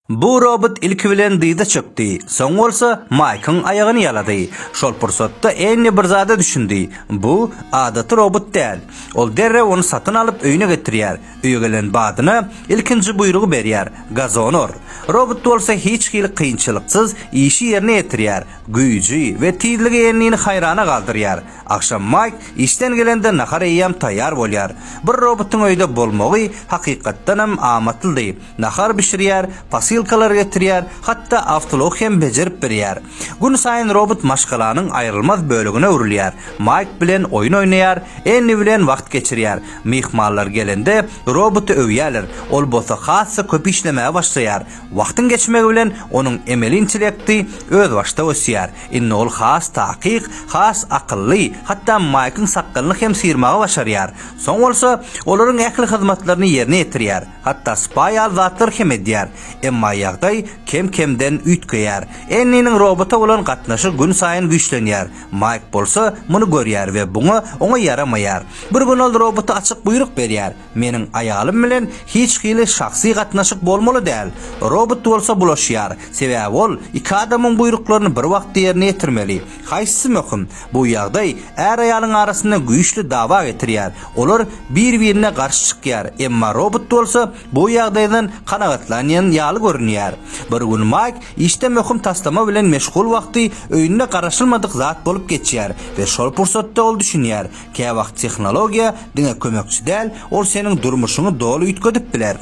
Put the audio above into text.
Bu robot ilk bilen diyde çöktü. Soň bolsa Mike'ın ayağını yaladı. Şol pursatda eni bir zada düşündi. Bu adaty robot däl. Ol derre onu satın alıp öýüne getirýär. Öýe gelen badyna ilkinji buýrugy berýär. Gazonor. Robot bolsa hiç hili kıyınçılıksız işi yerine yetirýär. Güýji we tizligi ennini hayrana galdyrýar. Akşam Mike işten gelende nahar eýýäm taýýar bolýar. Bir robotyň öýde bolmagy hakykatdan hem amatyldy. Nahar bişirýär, pasilkalar getirýär, hatda avtolog hem bejerip berýär. Gün saýyn robot maşgalanyň aýrylmaz bölügine urilýär. Mike bilen oýun oýnaýar, enni bilen wagt geçirýär. Mihmanlar gelende roboty öwýärler. Ol bolsa hassa köp işlemäge başlaýar. Wagtyň geçmegi bilen onuň emeli intellekti öz başda ösýär. Inne ol has taqiq, has akylly, hatda Mike'ın sakkalyny hem sirmagy başarýar. Soň bolsa olaryň ähli hyzmatlaryny ýerine ýetirýär. Hatda spayal zatlar hem edýär. Emma ýagdaý kem-kemden ütgeýär. Enniniň robota bolan gatnaşy gün saýyn güýçlenýär. Mike bolsa muny görýär we buňa oňa yaramaýar. Bir gün ol robota açyk buýruk berýär. Meniň aýalym bilen hiç hili şahsy gatnaşyk bolmaly däl. Robot bolsa bulaşýar. Sebäbi ol iki adamyň buýruklaryny bir wagt ýerine ýetirmeli. Haýsy möhüm? Bu ýagdaý är aýalyň arasynda güýçli dawa getirýär. Olar bir-birine garşy çykýar. Emma robot bolsa bu ýagdaýdan kanagatlanýan ýaly görünýär. Bir gün Mike işte möhüm taslama bilen meşgul wagty öýünde garaşylmadyk zat bolup geçýär we şol pursatda ol düşünýär. Kä wagt tehnologiýa diňe kömekçi däl, ol seniň durmuşyňy doly ütgedip biler.